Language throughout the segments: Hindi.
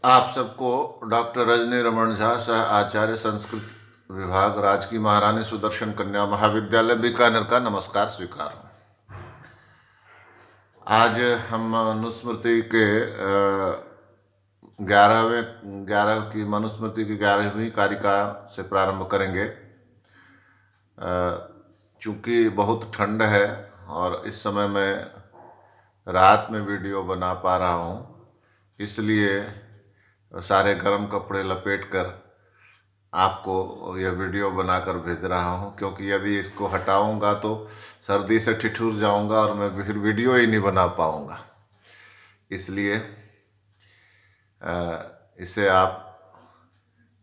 आप सबको डॉक्टर रजनी रमन झा, सह आचार्य संस्कृत विभाग, राजकीय महारानी सुदर्शन कन्या महाविद्यालय बीकानेर का नमस्कार स्वीकार हो। आज हम मनुस्मृति के 11वीं कारिका से प्रारंभ करेंगे। चूँकि बहुत ठंड है और इस समय मैं रात में वीडियो बना पा रहा हूँ, इसलिए सारे गर्म कपड़े लपेटकर आपको यह वीडियो बनाकर भेज रहा हूँ, क्योंकि यदि इसको हटाऊंगा तो सर्दी से ठिठुर जाऊंगा और मैं फिर वीडियो ही नहीं बना पाऊंगा। इसलिए इसे आप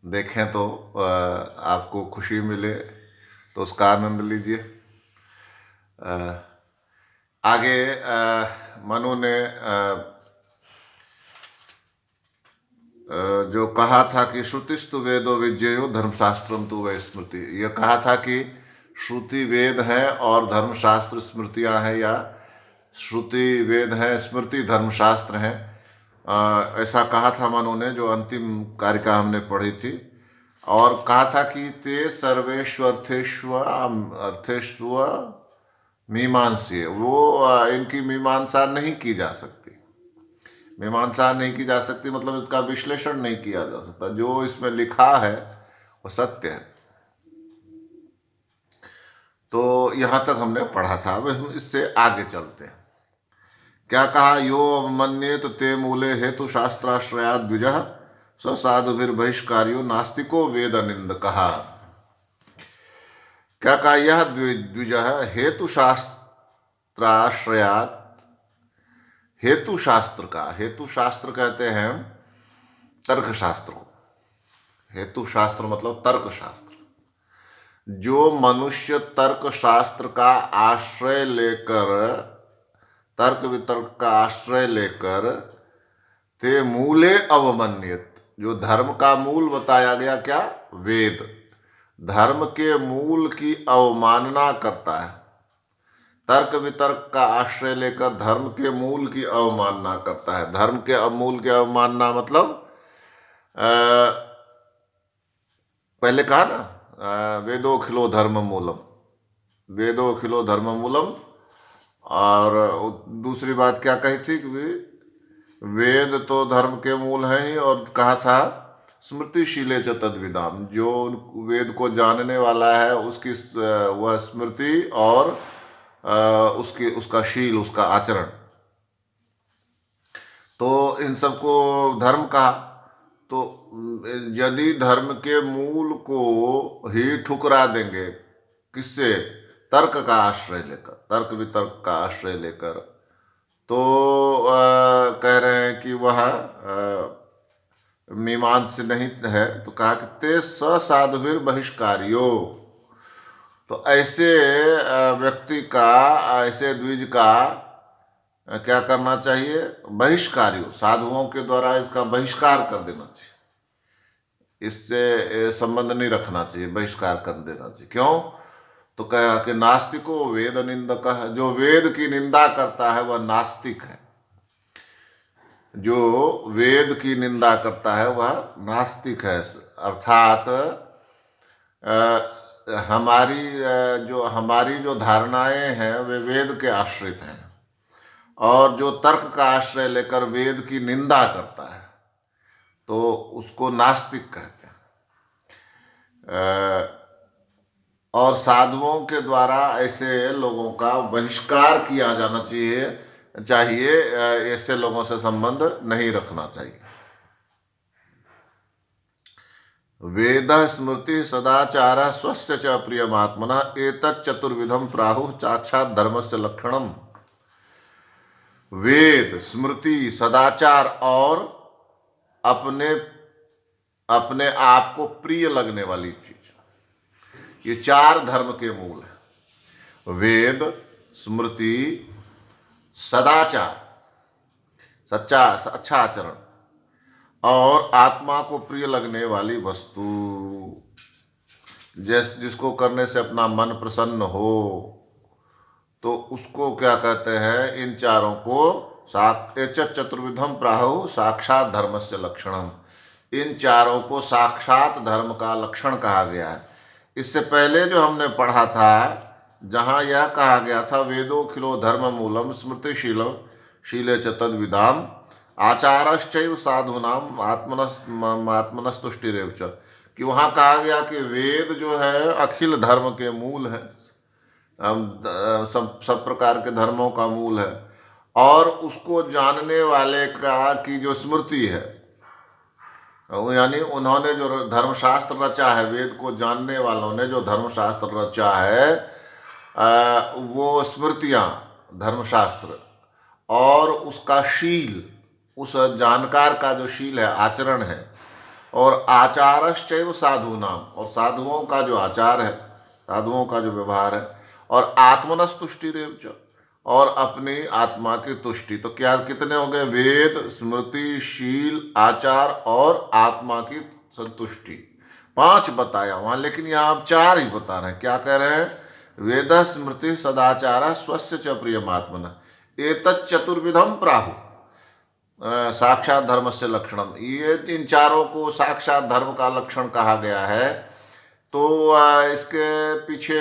देखें तो आपको खुशी मिले तो उसका आनंद लीजिए। आगे मनु ने जो कहा था कि श्रुतिस्तु वेदो विज्ञेयो धर्मशास्त्रम तु वै स्मृति, यह कहा था कि श्रुति वेद है और धर्मशास्त्र स्मृतियां हैं, या श्रुति वेद है, स्मृति धर्मशास्त्र हैं। ऐसा कहा था मनु ने, जो अंतिम कारिका हमने पढ़ी थी। और कहा था कि ते सर्वेषु अर्थेषु मीमांसीय, वो इनकी मीमांसा नहीं की जा सकती। मीमांसा नहीं की जा सकती मतलब इसका विश्लेषण नहीं किया जा सकता। जो इसमें लिखा है वो सत्य है। तो यहाँ तक हमने पढ़ा था। अब हम इससे आगे चलते हैं। क्या कहा? यो अवमन्येत ते मूले हेतु शास्त्राश्रयाद द्विजः स्वसाधुभिर्बहिष्कार्यो नास्तिको वेद निंद। कहा क्या कहा? यह द्विजः हेतु शास्त्राश्रयात, हेतु शास्त्र का, हेतु शास्त्र कहते हैं तर्क शास्त्र को। हेतु शास्त्र मतलब तर्क शास्त्र। जो मनुष्य तर्क शास्त्र का आश्रय लेकर, तर्क वितर्क का आश्रय लेकर ते मूले अवमन्यत, जो धर्म का मूल बताया गया, क्या? वेद। धर्म के मूल की अवमानना करता है। तर्क वितर्क का आश्रय लेकर धर्म के मूल की अवमानना करता है। धर्म के मूल की अवमानना मतलब पहले कहा ना, वेदोखिलो धर्म मूलम, वेदोखिलो धर्म मूलम। और दूसरी बात क्या कही थी कि वेद तो धर्म के मूल हैं ही, और कहा था स्मृतिशीले च तद्विदाम, जो वेद को जानने वाला है उसकी वह स्मृति और उसका शील, उसका आचरण। तो इन सबको धर्म कहा। तो यदि धर्म के मूल को ही ठुकरा देंगे, किससे? तर्क का आश्रय लेकर, तर्क वितर्क का आश्रय लेकर, तो कह रहे हैं कि वह मीमांस नहीं है। तो कहा कि ते ससाधुभिर बहिष्कार्यो, तो ऐसे व्यक्ति का, ऐसे द्विज का क्या करना चाहिए? बहिष्कार्यो, साधुओं के द्वारा इसका बहिष्कार कर देना चाहिए। इससे संबंध नहीं रखना चाहिए, बहिष्कार कर देना चाहिए। क्यों? तो कहा कि नास्तिको वेद निंदक, जो वेद की निंदा करता है वह नास्तिक है। जो वेद की निंदा करता है वह नास्तिक है। अर्थात हमारी जो धारणाएं हैं वे वेद के आश्रित हैं, और जो तर्क का आश्रय लेकर वेद की निंदा करता है तो उसको नास्तिक कहते हैं। और साधुओं के द्वारा ऐसे लोगों का बहिष्कार किया जाना चाहिए। ऐसे लोगों से संबंध नहीं रखना चाहिए। वेद स्मृति सदाचार स्वस्य च प्रियमात्मनः एतत् चतुर्विधम प्राहुः साक्षात् धर्मस्य लक्षणम। वेद, स्मृति, सदाचार और अपने अपने आप को प्रिय लगने वाली चीज, ये चार धर्म के मूल हैं। वेद, स्मृति, सदाचार, सच्चा अच्छा आचरण, और आत्मा को प्रिय लगने वाली वस्तु, जिसको करने से अपना मन प्रसन्न हो, तो उसको क्या कहते हैं? इन चारों को एतच् चतुर्विधम प्राहु साक्षात धर्मस्य लक्षणम। इन चारों को साक्षात धर्म का लक्षण कहा गया है। इससे पहले जो हमने पढ़ा था, जहाँ यह कहा गया था वेदोखिलो धर्म मूलम स्मृतिशील शीले च तद्विदाम आचारश्चैव साधूनाम आत्मनस्तुष्टिरेव च, कि वहाँ कहा गया कि वेद जो है अखिल धर्म के मूल है, सब प्रकार के धर्मों का मूल है, और उसको जानने वाले का की जो स्मृति है, यानी उन्होंने जो धर्मशास्त्र रचा है, वेद को जानने वालों ने जो धर्मशास्त्र रचा है, वो स्मृतियाँ धर्मशास्त्र और उसका शील, उस जानकार का जो शील है, आचरण है, और आचारश्चैव साधूनाम, और साधुओं का जो आचार है, साधुओं का जो व्यवहार है, और आत्मनस्तुष्टिरेव च, और अपनी आत्मा की तुष्टि। तो क्या कितने हो गए? वेद, स्मृति, शील, आचार और आत्मा की संतुष्टि, 5 बताया वहाँ, लेकिन यहाँ आप 4 ही बता रहे हैं। क्या कह रहे हैं? वेद स्मृति सदाचार स्वस्य च प्रियमात्मन एतत् चतुर्विधम प्राहु साक्षात धर्म से लक्षणम। ये इन चारों को साक्षात धर्म का लक्षण कहा गया है। तो इसके पीछे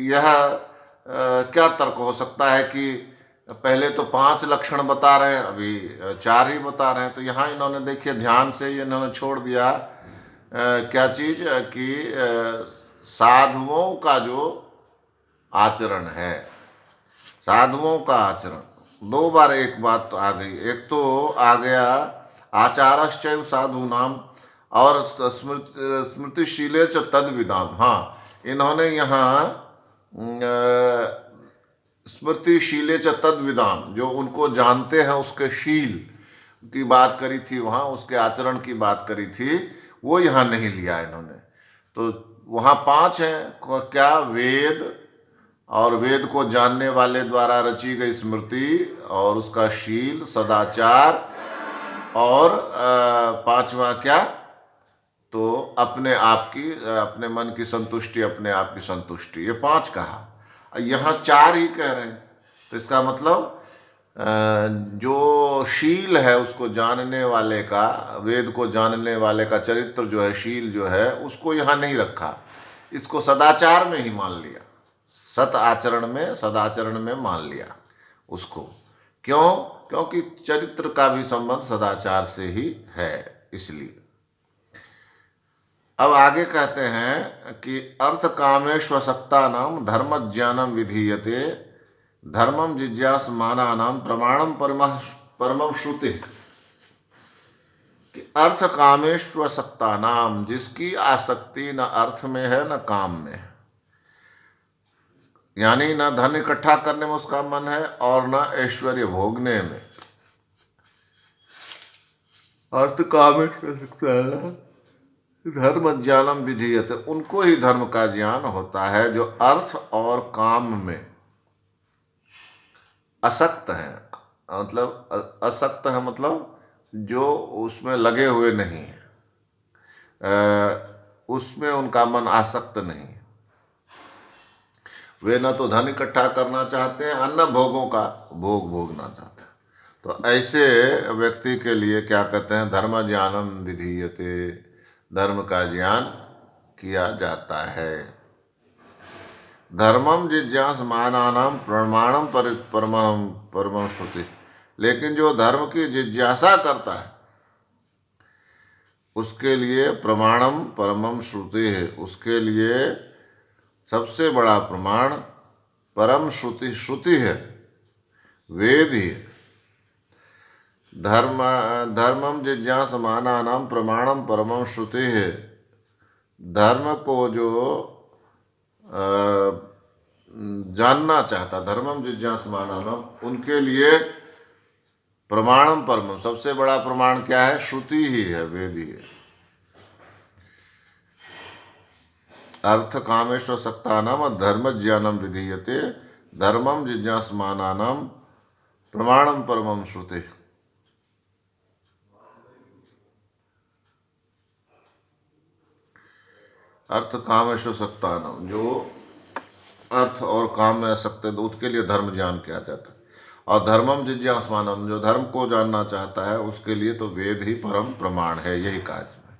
यह क्या तर्क हो सकता है कि पहले तो 5 लक्षण बता रहे हैं, अभी 4 ही बता रहे हैं। तो यहाँ इन्होंने देखिए ध्यान से ये इन्होंने छोड़ दिया क्या चीज़ कि साधुओं का जो आचरण है, साधुओं का आचरण। 2 बार एक बात तो आ गई, एक तो आ गया आचारश्चैव साधूनाम और स्मृतिशीले च तद्विदाम। हाँ, इन्होंने यहाँ स्मृतिशीले च तद्विदाम, जो उनको जानते हैं उसके शील की बात करी थी वहाँ, उसके आचरण की बात करी थी, वो यहाँ नहीं लिया इन्होंने। तो वहाँ 5 हैं, क्या? वेद, और वेद को जानने वाले द्वारा रची गई स्मृति और उसका शील, सदाचार, और 5वां क्या? तो अपने आप की, अपने मन की संतुष्टि, अपने आप की संतुष्टि। ये 5 कहा, यहाँ 4 ही कह रहे हैं। तो इसका मतलब जो शील है उसको जानने वाले का, वेद को जानने वाले का चरित्र जो है, शील जो है, उसको यहाँ नहीं रखा, इसको सदाचार में ही मान लिया, सत आचरण में, सदाचरण में मान लिया उसको। क्यों? क्योंकि चरित्र का भी संबंध सदाचार से ही है, इसलिए। अब आगे कहते हैं कि अर्थ कामेष्वसक्ता नाम धर्म ज्ञानम विधीयते धर्मम जिज्ञासमाना नाम प्रमाणम परमम श्रुति। कि अर्थ कामेष्वसक्ता नाम, जिसकी आसक्ति न अर्थ में है न काम में है, यानी न धन इकट्ठा करने में उसका मन है और न ऐश्वर्य भोगने में। अर्थ कामेष्वसक्ता धर्म ज्ञानम विधीयते, उनको ही धर्म का ज्ञान होता है जो अर्थ और काम में असक्त है। मतलब असक्त है, मतलब जो उसमें लगे हुए नहीं है, उसमें उनका मन आसक्त नहीं है। वे न तो धन इकट्ठा करना चाहते हैं, अन्य भोगों का भोग भोगना चाहते हैं। तो ऐसे व्यक्ति के लिए क्या कहते हैं? धर्म ज्ञानम विधीयते, धर्म का ज्ञान किया जाता है। धर्मम जिज्ञासमानानाम प्रमाणम परमं श्रुति। लेकिन जो धर्म की जिज्ञासा करता है उसके लिए प्रमाणम परमं श्रुति है, उसके लिए सबसे बड़ा प्रमाण परम श्रुति, श्रुति है, वेद ही है। धर्मम जिज्ञासमानानाम प्रमाणम परमं श्रुति है। धर्म को जो जानना चाहता, धर्मम जिज्ञासमानानाम, उनके लिए प्रमाणम परमम, सबसे बड़ा प्रमाण क्या है? श्रुति ही है, वेद ही है। अर्थ कामेष्वसक्ता नाम धर्म ज्ञानम विधीयते धर्मम जिज्ञासमानानाम प्रमाणम परमम श्रुति। अर्थ कामेष्वसक्ता नाम, जो अर्थ और काम में आसक्त है, तो उसके लिए धर्म ज्ञान किया जाता है। और धर्मम जिज्ञासमानम, जो धर्म को जानना चाहता है उसके लिए तो वेद ही परम प्रमाण है, यही कहा इसमें।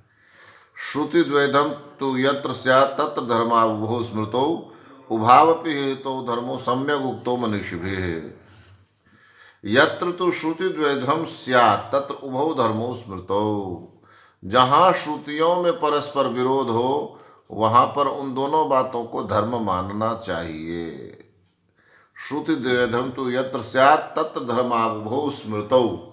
श्रुति द्वैधम तो यत्र स्यात् तत्र धर्मावबोधो स्मृतो उभावपि हेतौ धर्मो सम्यक उक्तो मनीषिभिः। यत्र तो श्रुति द्वैधम स्यात् तत्र उभौ धर्मो स्मृतौ। जहाँ श्रुतियों में परस्पर विरोध हो वहाँ पर उन दोनों बातों को धर्म मानना चाहिए। श्रुति द्वैधम तो यत्र स्यात् तत्र धर्मावबोधो स्मृतौ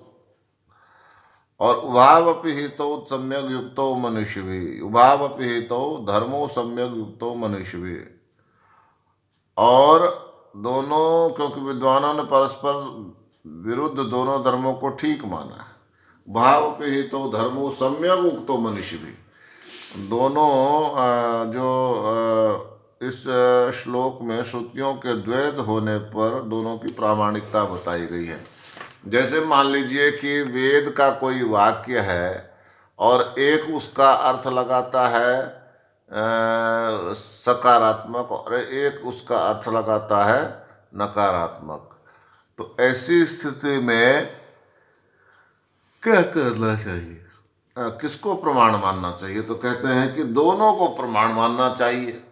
और उभावपि हेतौ सम्यक युक्तो मनुष्यभिः। उभावपि हेतौ धर्मो सम्यक युक्तो मनुष्यभिः। और दोनों, क्योंकि विद्वानों ने परस्पर विरुद्ध दोनों धर्मों को ठीक माना। भाव पे ही तो धर्मो सम्यक उक्तो मनुष्य भी, दोनों इस श्लोक में श्रुतियों के द्वैध होने पर दोनों की प्रामाणिकता बताई गई है। जैसे मान लीजिए कि वेद का कोई वाक्य है और एक उसका अर्थ लगाता है सकारात्मक और एक उसका अर्थ लगाता है नकारात्मक, तो ऐसी स्थिति में क्या करना चाहिए? किसको प्रमाण मानना चाहिए? तो कहते हैं कि दोनों को प्रमाण मानना चाहिए,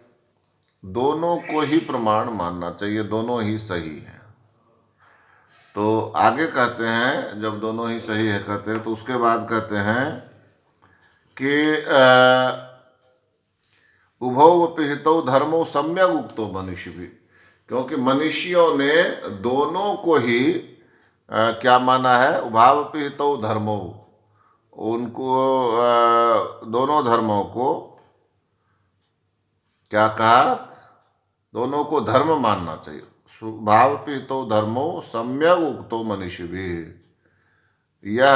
दोनों को ही प्रमाण मानना चाहिए, दोनों ही सही है। तो आगे कहते हैं, जब दोनों ही सही है कहते हैं तो उसके बाद कहते हैं कि उभौ पिहितौ धर्मो सम्यक उक्तो मनुष्य भी, क्योंकि मनुष्यों ने दोनों को ही क्या माना है? उभाव पिहितौ धर्मो, उनको दोनों धर्मों को क्या कहा? दोनों को धर्म मानना चाहिए। भाव पिहितौ धर्मो सम्यक उक्तो मनुष्य भी, यह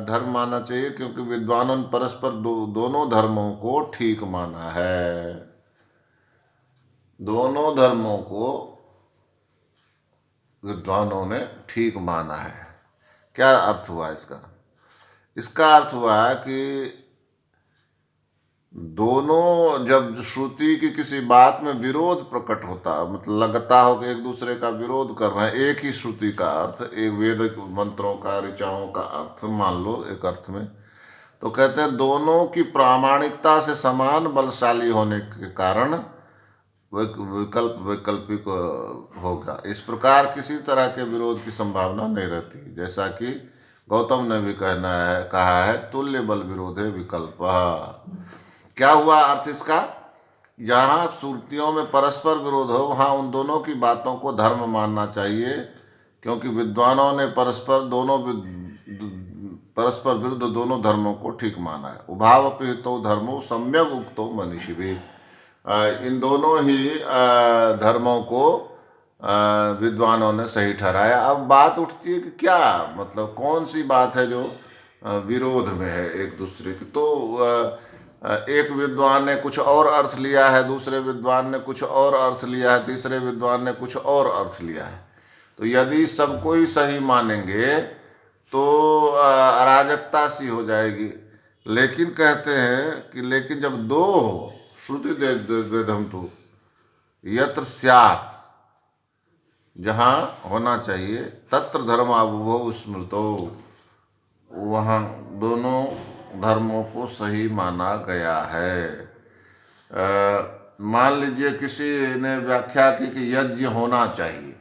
धर्म मानना चाहिए क्योंकि विद्वानों ने परस्पर दोनों धर्मों को ठीक माना है। दोनों धर्मों को विद्वानों ने ठीक माना है। क्या अर्थ हुआ इसका? इसका अर्थ हुआ कि दोनों, जब श्रुति की किसी बात में विरोध प्रकट होता, मतलब लगता हो कि एक दूसरे का विरोध कर रहे हैं, एक ही श्रुति का अर्थ, एक वेद मंत्रों का ऋचाओं का अर्थ मान लो एक अर्थ में, तो कहते हैं दोनों की प्रामाणिकता से समान बलशाली होने के कारण वैकल्पिक होगा। इस प्रकार किसी तरह के विरोध की संभावना नहीं रहती। जैसा कि गौतम ने भी कहा है तुल्य बल विरोधे विकल्प। क्या हुआ अर्थ इसका? जहाँ श्रुतियों में परस्पर विरोध हो वहाँ उन दोनों की बातों को धर्म मानना चाहिए, क्योंकि विद्वानों ने परस्पर विरुद्ध दोनों धर्मों को ठीक माना है। उभाव पिहितो धर्मो सम्यक उक्तो मनीषी भी, इन दोनों ही धर्मों को विद्वानों ने सही ठहराया। अब बात उठती है कि क्या मतलब कौन सी बात है जो विरोध में है एक दूसरे की? तो एक विद्वान ने कुछ और अर्थ लिया है, दूसरे विद्वान ने कुछ और अर्थ लिया है, तीसरे विद्वान ने कुछ और अर्थ लिया है। तो यदि सबको ही सही मानेंगे तो अराजकता सी हो जाएगी। लेकिन कहते हैं कि लेकिन जब दो हो, श्रुति द्वैधम तो यत्र स्यात्, जहाँ होना चाहिए, तत्र धर्मावबोधो स्मृतो, वहाँ दोनों धर्मों को सही माना गया है। मान लीजिए किसी ने व्याख्या की कि यज्ञ होना चाहिए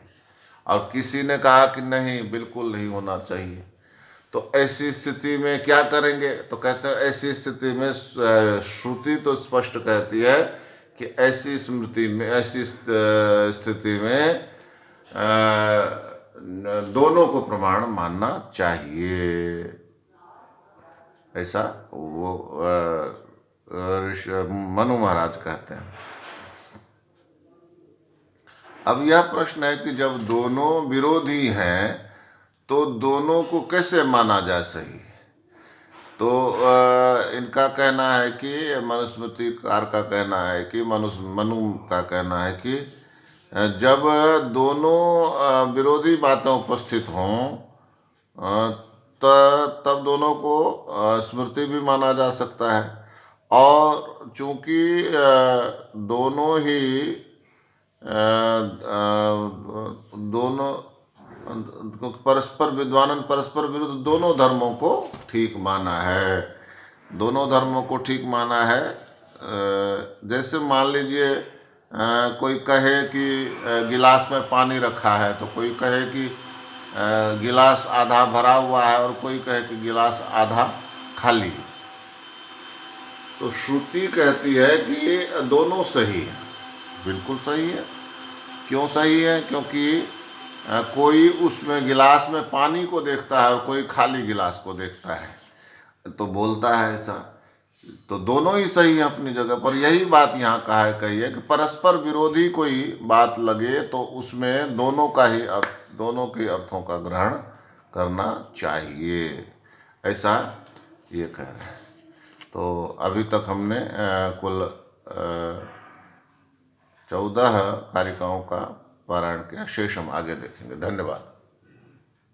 और किसी ने कहा कि नहीं, बिल्कुल नहीं होना चाहिए, तो ऐसी स्थिति में क्या करेंगे? तो कहते हैं ऐसी स्थिति में श्रुति तो स्पष्ट कहती है कि ऐसी स्थिति में दोनों को प्रमाण मानना चाहिए, ऐसा वो मनु महाराज कहते हैं। अब यह प्रश्न है कि जब दोनों विरोधी हैं तो दोनों को कैसे माना जा सही? तो इनका कहना है कि मनुस्मृतिकार का कहना है कि मनु का कहना है कि जब दोनों विरोधी बातें उपस्थित हों तब दोनों को स्मृति भी माना जा सकता है। और चूंकि दोनों ही दोनों क्योंकि परस्पर विद्वानन परस्पर विरुद्ध दोनों धर्मों को ठीक माना है, दोनों धर्मों को ठीक माना है। जैसे मान लीजिए कोई कहे कि गिलास में पानी रखा है, तो कोई कहे कि गिलास आधा भरा हुआ है और कोई कहे कि गिलास आधा खाली है। तो श्रुति कहती है कि ये दोनों सही है, बिल्कुल सही है। क्यों सही है? क्योंकि कोई उसमें गिलास में पानी को देखता है और कोई खाली गिलास को देखता है, तो बोलता है ऐसा। तो दोनों ही सही है अपनी जगह पर। यही बात यहाँ कही है कि परस्पर विरोधी कोई बात लगे तो उसमें दोनों का ही अर्थ, दोनों के अर्थों का ग्रहण करना चाहिए, ऐसा ये कह रहे हैं। तो अभी तक हमने कुल 14 कारिकाओं का पारायण किया। शेष हम आगे देखेंगे। धन्यवाद।